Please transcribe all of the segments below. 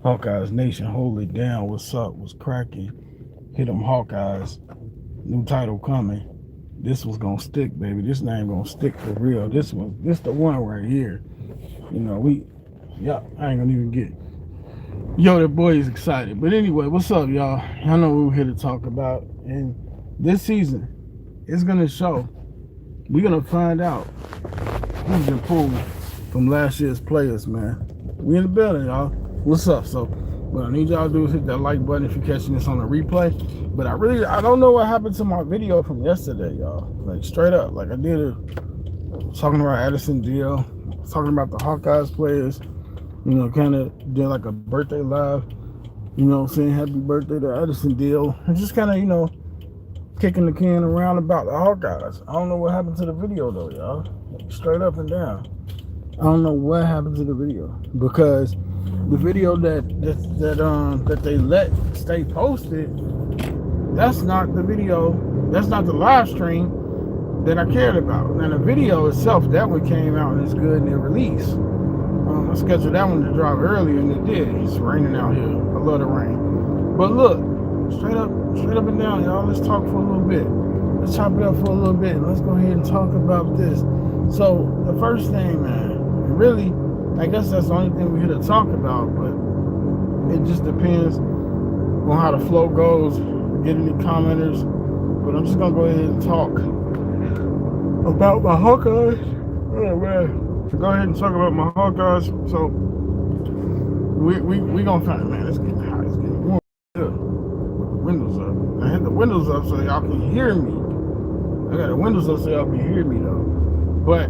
Hawkeyes Nation, hold it down. What's up? What's cracking? Hit them Hawkeyes. New title coming. This was gonna stick, baby. This name gonna stick for real. This the one right here. Yeah, I ain't gonna even get. Yo, that boy is excited. But anyway, what's up, y'all? I know what we're here to talk about. And this season, it's gonna show. We're gonna find out who's improved from last year's players, man. We in the building, y'all. What's up? So, what I need y'all to do is hit that like button if you're catching this on a replay. But I don't know what happened to my video from yesterday, y'all. Like straight up, like I did it talking about Addison Deal, talking about the Hawkeyes players. Kind of did like a birthday live. Saying happy birthday to Addison Deal, and just kind of kicking the can around about the Hawkeyes. I don't know what happened to the video though, y'all. Like, straight up and down. I don't know what happened to the video because the video that they let stay posted, that's not the video, that's not the live stream that I cared about. And the video itself, that one came out and it's good and it released. I scheduled that one to drop earlier and it did. It's raining out here. I love the rain. But look, straight up and down, y'all. Let's talk for a little bit. Let's chop it up for a little bit. Let's go ahead and talk about this. So the first thing, man, really, I guess that's the only thing we're here to talk about, but it just depends on how the flow goes. Get any commenters, but I'm just gonna go ahead and talk about my Hawkeyes. Oh man. So go ahead and talk about my Hawkeyes. So we gonna find, man, it's getting hot, it's getting warm. With the windows up. I had the windows up so y'all can hear me. I got the windows up so y'all can hear me though. But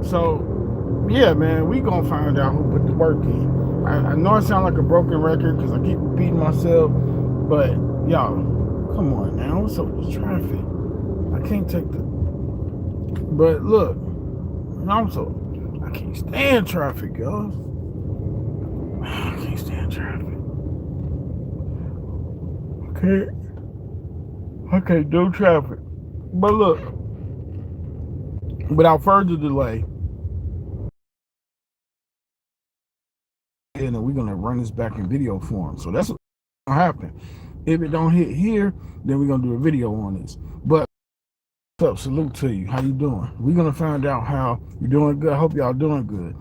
so yeah, man, we gonna find out who put the work in. I know I sound like a broken record because I keep repeating myself, but y'all, come on now, what's up with the traffic? I can't take the. But look, I can't stand traffic, y'all. I can't stand traffic. I can't do traffic. But look, without further delay, and we're gonna run this back in video form. So that's what's gonna happen. If it don't hit here, then we're gonna do a video on this. But what's up? Salute to you. How you doing? We're gonna find out how you're doing good. I hope y'all doing good.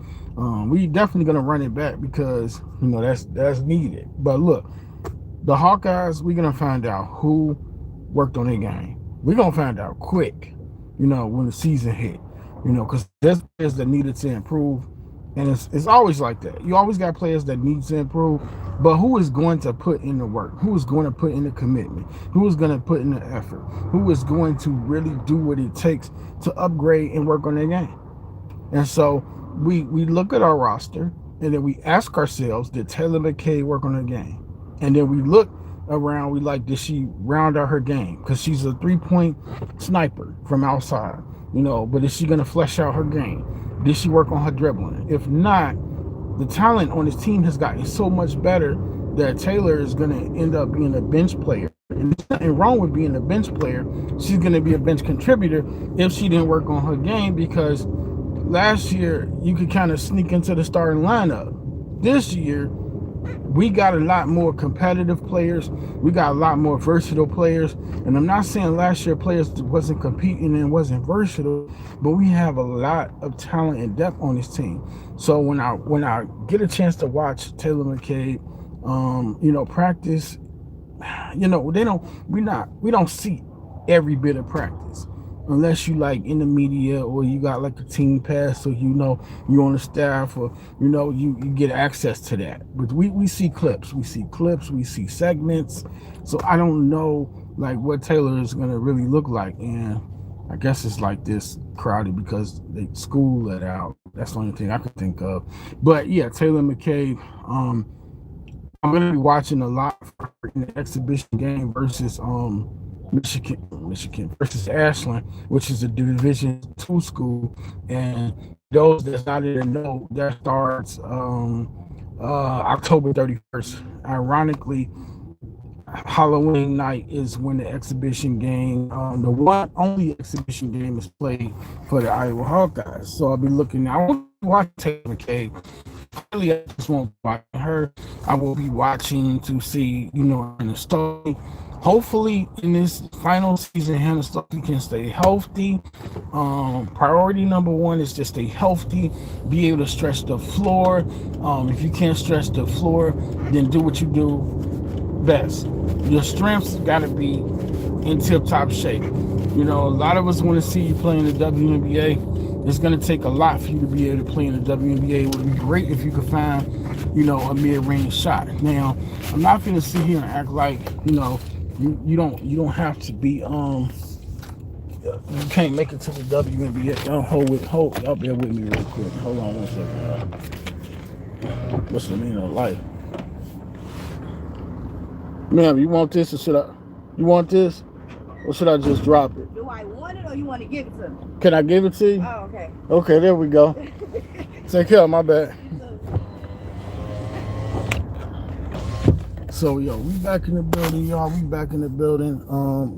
We definitely gonna run it back because that's needed. But look, the Hawkeyes, we're gonna find out who worked on their game. We're gonna find out quick, when the season hit. Because there's players that needed to improve. And it's always like that. You always got players that need to improve, but who is going to put in the work? Who is going to put in the commitment? Who is going to put in the effort? Who is going to really do what it takes to upgrade and work on their game? And so we look at our roster and then we ask ourselves, did Taylor McKay work on her game? And then we look around, we like, did she round out her game? Because she's a 3-point sniper from outside, but is she going to flesh out her game? Did she work on her dribbling? If not, the talent on this team has gotten so much better that Taylor is going to end up being a bench player. And there's nothing wrong with being a bench player. She's going to be a bench contributor if she didn't work on her game, because last year you could kind of sneak into the starting lineup. This year, we got a lot more competitive players. We got a lot more versatile players. And I'm not saying last year players wasn't competing and wasn't versatile, but we have a lot of talent and depth on this team. So when I get a chance to watch Taylor McKay, practice, we don't see every bit of practice. Unless you like in the media or you got like a team pass, so you're on the staff, or you get access to that. But we see clips, we see segments. So I don't know like what Taylor is gonna really look like, and I guess it's like this crowded because they school let out. That's the only thing I could think of. But yeah, Taylor McKay. I'm gonna be watching a lot in the exhibition game versus Michigan versus Ashland, which is a Division II school, and those that's not even know, that starts October 31st. Ironically, Halloween night is when the exhibition game, the one only exhibition game, is played for the Iowa Hawkeyes. So I'll be looking. I want to watch Taylor McKay really, I just won't be watching her. I will be watching to see, in the story. Hopefully, in this final season, Hannah Stuckey can stay healthy. Priority number one is just stay healthy, be able to stretch the floor. If you can't stretch the floor, then do what you do best. Your strengths got to be in tip-top shape. A lot of us want to see you play in the WNBA. It's going to take a lot for you to be able to play in the WNBA. It would be great if you could find, a mid-range shot. Now, I'm not going to sit here and act like, you don't have to be you can't make it to the WNBA. Y'all bear with me real quick. Hold on 1 second. What's the meaning of life? Ma'am, you want this or should I? You want this? Or should I just drop it? Do I want it or you want to give it to me? Can I give it to you? Oh, okay. Okay, there we go. Take care, my bad. So, yo, we back in the building, y'all. We back in the building.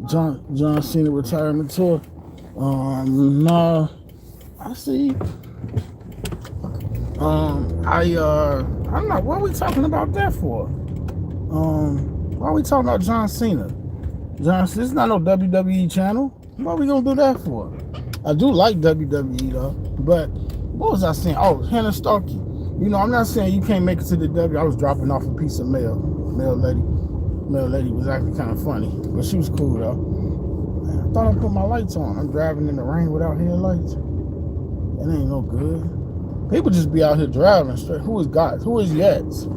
John Cena retirement tour. No, I see. I'm not. What are we talking about that for? Why are we talking about John Cena? This is not no WWE channel. What are we gonna do that for? I do like WWE though, but what was I saying? Oh, Hannah Stuckey. I'm not saying you can't make it to the W. I was dropping off a piece of mail. Mail lady was actually kind of funny, but she was cool though. Man, I thought I put my lights on. I'm driving in the rain without headlights. It ain't no good. People just be out here driving straight. Who is God? Who is Yets?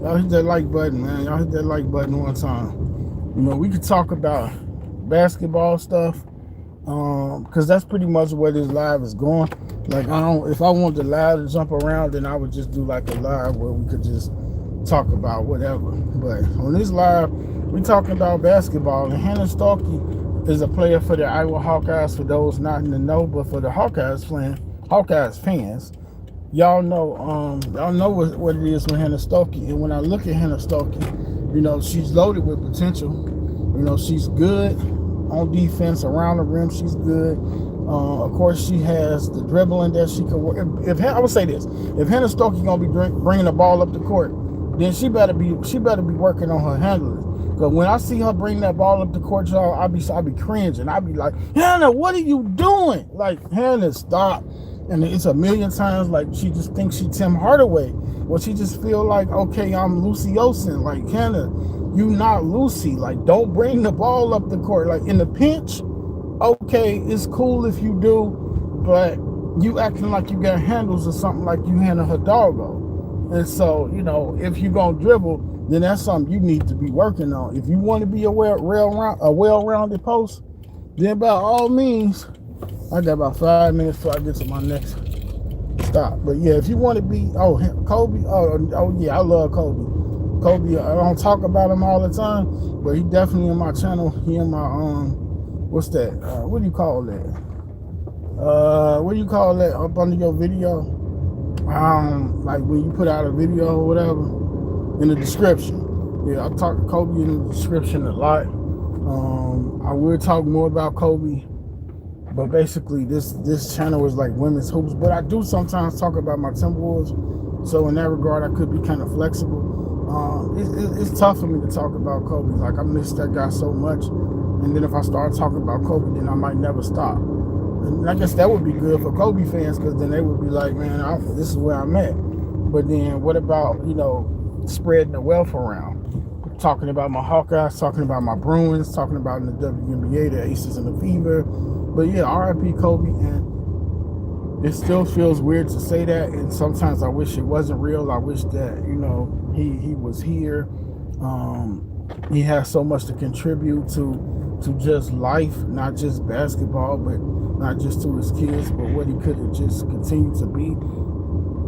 Y'all hit that like button, man. Y'all hit that like button one time. We could talk about basketball stuff, because that's pretty much where this live is going. Like, if I wanted the live to jump around, then I would just do like a live where we could just talk about whatever. But on this live, we're talking about basketball, and Hannah Stuckey is a player for the Iowa Hawkeyes. For those not in the know, but for the Hawkeyes fans, y'all know what it is with Hannah Stuckey. And when I look at Hannah Stuckey, she's loaded with potential. She's good on defense around the rim. She's good. Of course, she has the dribbling that she can work. I would say this: if Hannah Stuckey gonna be bringing the ball up the court, then she better be working on her handling. Because when I see her bring that ball up the court, y'all, I be cringing. I be like, Hannah, what are you doing? Like, Hannah, stop. And it's a million times like she just thinks she Tim Hardaway. Well, she just feel like, okay, I'm Lucy Olsen. Like, Hannah, you not Lucy. Like, don't bring the ball up the court. Like, in the pinch, okay, it's cool if you do, but you acting like you got handles or something like you Hannah Hidalgo. And so, if you gonna dribble, then that's something you need to be working on. If you want to be a well-rounded post, then by all means, I got about 5 minutes before I get to my next stop. But yeah, if you want to be, Kobe, yeah, I love Kobe. Kobe, I don't talk about him all the time, but he definitely in my channel. He in my, what's that? What do you call that? What do you call that up under your video? Like when you put out a video or whatever, in the description. Yeah, I talk to Kobe in the description a lot. I will talk more about Kobe. But basically, this channel is like women's hoops. But I do sometimes talk about my Timberwolves. So in that regard, I could be kind of flexible. It's tough for me to talk about Kobe. Like, I miss that guy so much. And then if I start talking about Kobe, then I might never stop. And I guess that would be good for Kobe fans, because then they would be like, man, this is where I'm at. But then what about, spreading the wealth around? Talking about my Hawkeyes, talking about my Bruins, talking about in the WNBA, the Aces and the Fever. But yeah, RIP Kobe, and it still feels weird to say that, and sometimes I wish it wasn't real. I wish that, he was here. He has so much to contribute to just life, not just basketball, but not just to his kids, but what he could have just continued to be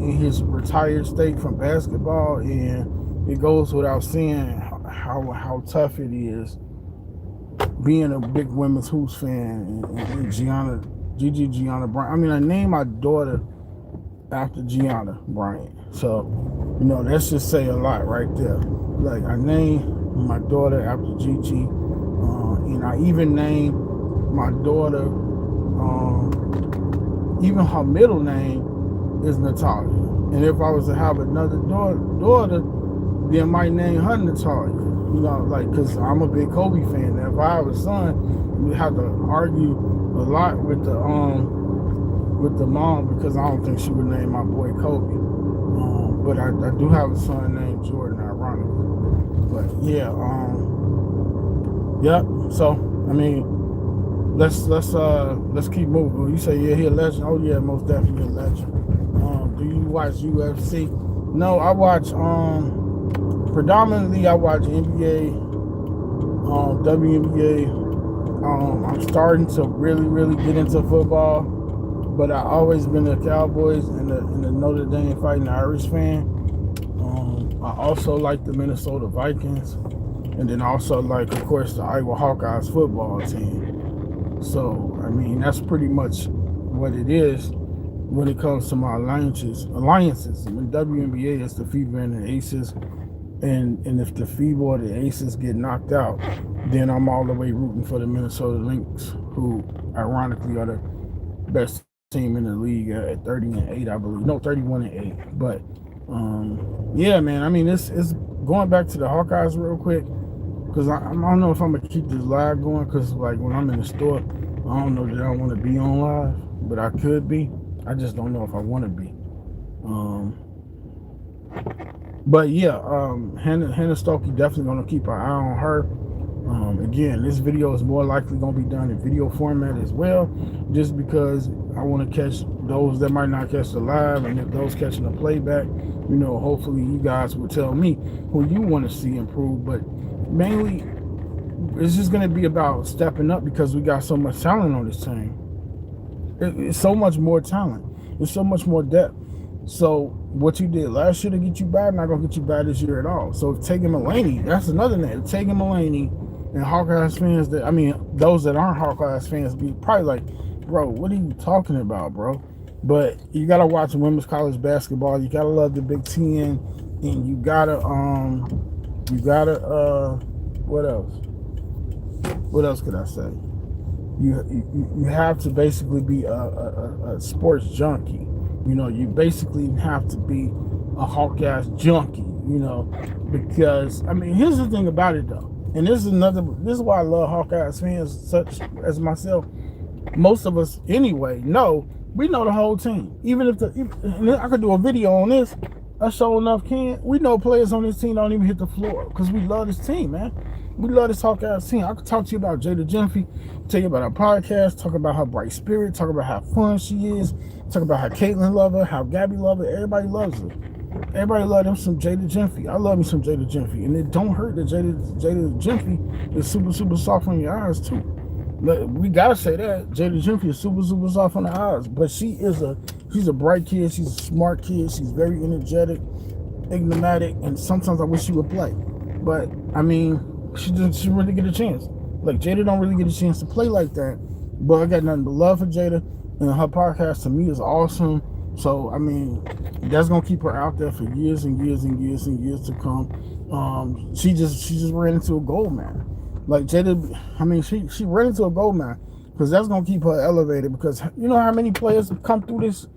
in his retired state from basketball. And it goes without saying how tough it is being a big women's hoops fan, and Gianna Bryant. I mean, I named my daughter after Gianna Bryant. So, let's just say a lot right there. Like, I named my daughter after Gigi, and I even named my daughter, even her middle name is Natalia. And if I was to have another daughter, then my name her Natalia. You know, like, cause I'm a big Kobe fan. Now, if I have a son, we have to argue a lot with the mom because I don't think she would name my boy Kobe. But I do have a son named Jordan, ironically. But yeah, yep. So I mean, let's keep moving. You say yeah, he a legend. Oh yeah, most definitely a legend. Do you watch UFC? No, I watch predominantly I watch NBA, WNBA. I'm starting to really get into football, but I always been a Cowboys and the Notre Dame Fighting Irish fan. I also like the Minnesota Vikings, and then also like, of course, the Iowa Hawkeyes football team. So I mean, that's pretty much what it is when it comes to my alliances. In WNBA, it's the Fever and the Aces. And if the Fever or the Aces get knocked out, then I'm all the way rooting for the Minnesota Lynx, who ironically are the best team in the league at 30-8, I believe. No, 31-8. But yeah, man. I mean, it's going back to the Hawkeyes real quick, because I don't know if I'm gonna keep this live going, because like when I'm in the store, I don't know that I want to be on live, but I could be. I just don't know if I want to be. But yeah, Hannah Stokey, definitely gonna keep an eye on her. Again, this video is more likely gonna be done in video format as well, just because I want to catch those that might not catch the live, and if those catching the playback, you know, hopefully you guys will tell me who you want to see improve. But mainly, it's just gonna be about stepping up, because we got so much talent on this team. It's so much more talent. There's so much more depth. So what you did last year to get you bad, not gonna get you bad this year at all. So Tegan Mullaney, that's another name. Tegan Mullaney and Hawkeyes fans those that aren't Hawkeyes fans be probably like, bro, what are you talking about, bro? But you gotta watch women's college basketball. You gotta love the Big Ten, and you gotta what else? What else could I say? You have to basically be a sports junkie. You know, you basically have to be a Hawkeyes junkie, you know, because, I mean, here's the thing about it, though. And this is why I love Hawkeyes fans such as myself. Most of us, anyway, we know the whole team. Even if I could do a video on this, I sure enough can. We know players on this team don't even hit the floor, because we love this team, man. We love this Hawkeyes team. I could talk to you about Jada Jemfe, tell you about her podcast, talk about her bright spirit, talk about how fun she is, talk about how Caitlin loves her, how Gabby loves her. Everybody loves her. Everybody loves them some Jada Jemfe. I love me some Jada Jemfe. And it don't hurt that Jada Jemfe is super soft on your eyes, too. We gotta say that. Jada Jemfe is super soft on the eyes. But she's a bright kid. She's a smart kid. She's very energetic, enigmatic, and sometimes I wish she would play. But, I mean, she really get a chance. Like, Jada don't really get a chance to play like that. But I got nothing but love for Jada, and her podcast to me is awesome. So I mean, that's gonna keep her out there for years and years to come. She just ran into a gold mine. Like Jada, I mean, she ran into a gold mine, because that's gonna keep her elevated. Because you know how many players have come through this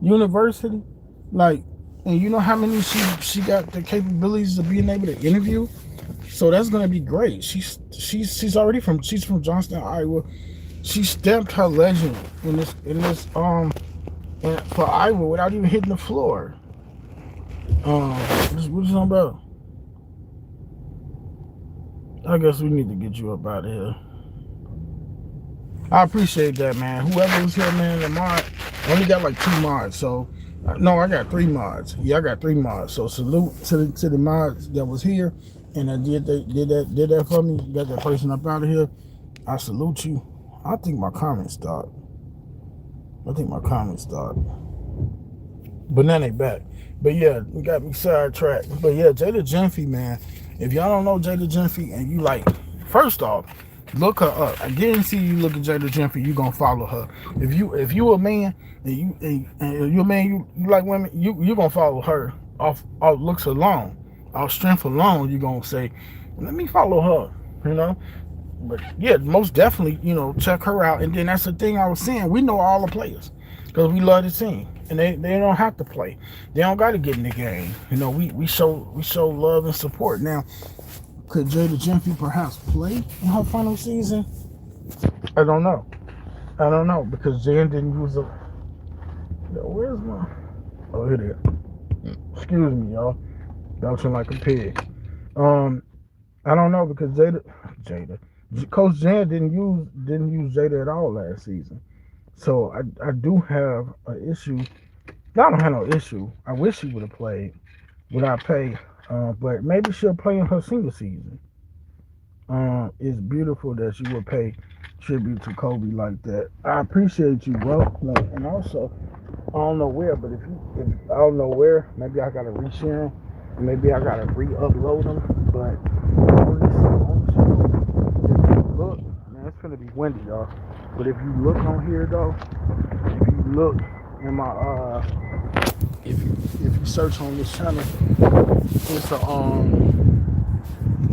university, like, and you know how many she got the capabilities of being able to interview. So that's gonna be great. She's from Johnstown, Iowa. She stamped her legend in this for Iowa without even hitting the floor. What is on about? I guess we need to get you up out of here. I appreciate that, man. Whoever was here, man, the mod, I only got like 2 mods, so no, I got 3 mods. Yeah, I got 3 mods. So salute to the mods that was here and that did that for me. Got that person up out of here. I salute you. I think my comments stopped. But then they back. But yeah, we got me sidetracked. But yeah, Jada Jemfe, man. If y'all don't know Jada Jemfe and you like, first off, look her up. I guarantee you look at Jada Jemfe, you gonna follow her. If you a man and you a man, you like women, you gonna follow her off looks alone, off strength alone. You gonna say, let me follow her, you know. But yeah, most definitely, you know, check her out. And then that's the thing I was saying. We know all the players because we love the team. and they don't have to play. They don't got to get in the game. You know, we show love and support. Now, could Jada Jemfe perhaps play in her final season? I don't know. I don't know because Jan didn't use a. Where's my? Oh, here it is. Excuse me, y'all. Belching like a pig. I don't know because Jada, Coach Jan didn't use Jada at all last season. So I do have an issue. No, I don't have no issue. I wish she would have played without pay, but maybe she'll play in her senior season. It's beautiful that you would pay tribute to Kobe like that. I appreciate you, bro. And also, I don't know where, but if I don't know where, maybe I gotta reshare them. Maybe I gotta re-upload them. But on this show, if you look, man, it's gonna be windy, y'all. But if you look on here, though, if you look in my if you search on this channel,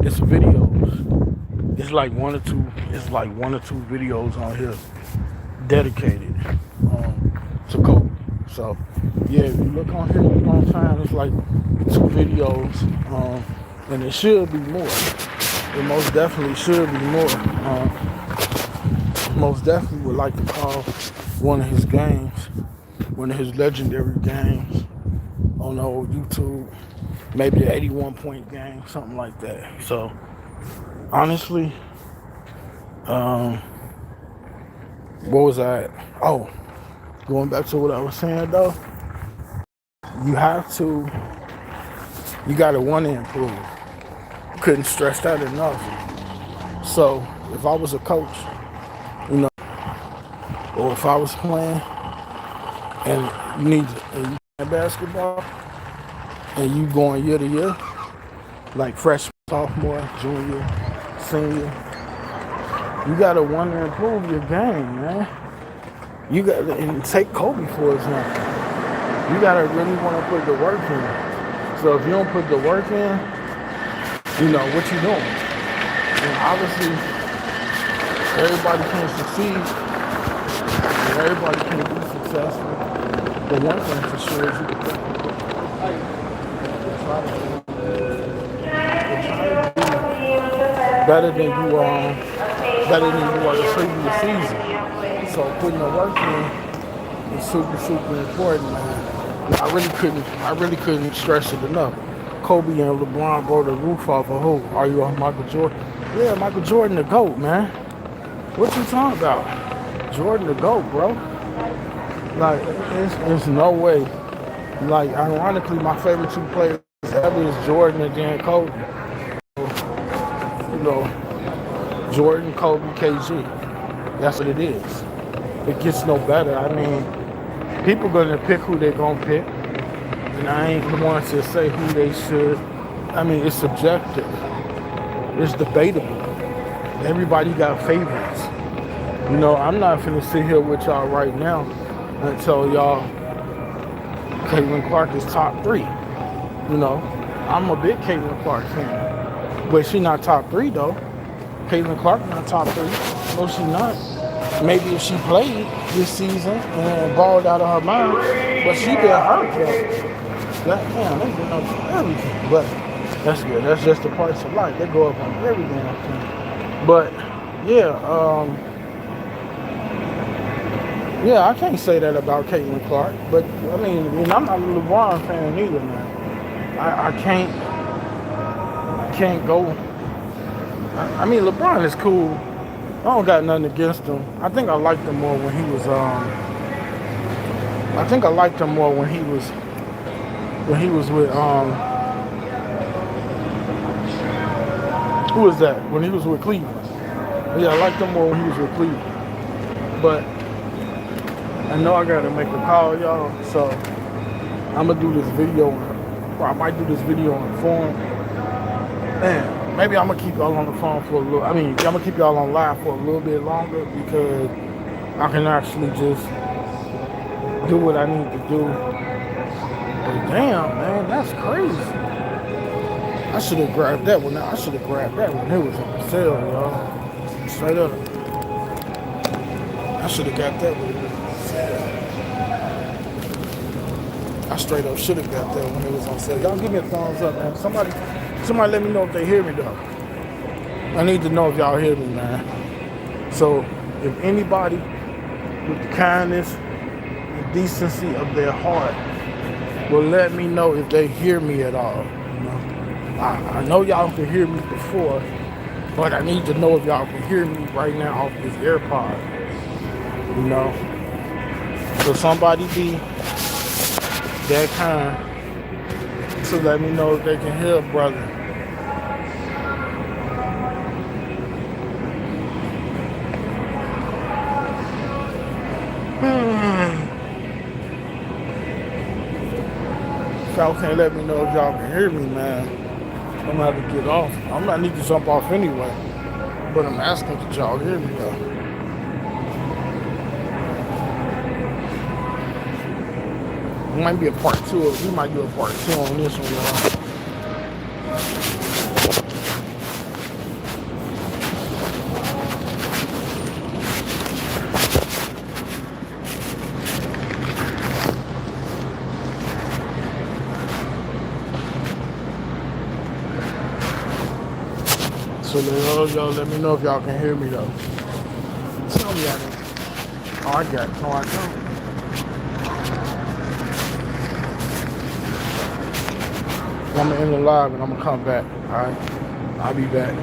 it's videos. It's like one or two. It's like one or two videos on here dedicated to Kobe. So yeah, if you look on here, you're gonna find it's like two videos, and it should be more. It most definitely should be more. Most definitely would like to call one of his games, one of his legendary games on the old YouTube. Maybe the 81-point game, something like that. So honestly, what was I at? Oh, going back to what I was saying though, you gotta want to improve. Couldn't stress that enough. So if I was a coach, you know, or if I was playing and you play basketball and you going year to year, like freshman, sophomore, junior, senior, you gotta want to improve your game, man. You got to take Kobe for example. You gotta really want to put the work in. So if you don't put the work in, you know what you doing. And obviously, everybody can succeed, and everybody can be successful. But one thing for sure is you can better than you are the previous season. So putting the work in is super important, man. I really couldn't stress it enough. Kobe and LeBron blew the roof off of who? Are you on Michael Jordan? Yeah, Michael Jordan the GOAT, man. What you talking about? Jordan the GOAT, bro. Like, there's no way. Like, ironically, my favorite two players ever is Jordan and then Kobe. You know, Jordan, Kobe, KG. That's what it is. It gets no better. I mean, people gonna pick who they're gonna pick. And I ain't the one to say who they should. I mean, it's subjective. It's debatable. Everybody got favorites. You know, I'm not finna sit here with y'all right now and tell y'all Caitlin Clark is top 3. You know, I'm a big Caitlin Clark fan. But she not top 3 though. Caitlin Clark not top 3. No, she not. Maybe if she played this season and balled out of her mind, but she been hurt though. Damn, they been up for everything. But that's good. That's just the parts of life. They go up on everything, I think. But yeah, I can't say that about Caitlin Clark. But I mean, I'm not a LeBron fan either, man. I can't go. I mean, LeBron is cool. I don't got nothing against him. I think I liked him more when he was with who was that? When he was with Cleveland. Yeah, I liked him more when he was with Cleveland. But I know I gotta make a call, y'all. So I'm gonna do this video, or I might do this video on the phone. Man, maybe I'm gonna keep y'all on the phone for a little. I mean, I'm gonna keep y'all on live for a little bit longer because I can actually just do what I need to do. But damn, man, that's crazy. I should have grabbed that one. I should have grabbed that one. It was on sale, y'all. Straight up. I should have got that one. I straight up should have got that when it was on sale. Y'all give me a thumbs up, man. Somebody let me know if they hear me though. I need to know if y'all hear me, man. So if anybody with the kindness and decency of their heart will let me know if they hear me at all. You know? I know y'all can hear me before, but I need to know if y'all can hear me right now off this AirPod. You know? So somebody be that kind to let me know if they can hear, brother. If y'all can't let me know if y'all can hear me, man, I'm gonna have to get off. I'm gonna need to jump off anyway. But I'm asking that y'all hear me though. It might be a part 2 of it. We might do a part 2 on this one, y'all. So y'all let me know if y'all can hear me though. Tell me y'all can. Oh, I got it. No, I don't. I'm gonna end the live and I'm gonna come back. Alright? I'll be back.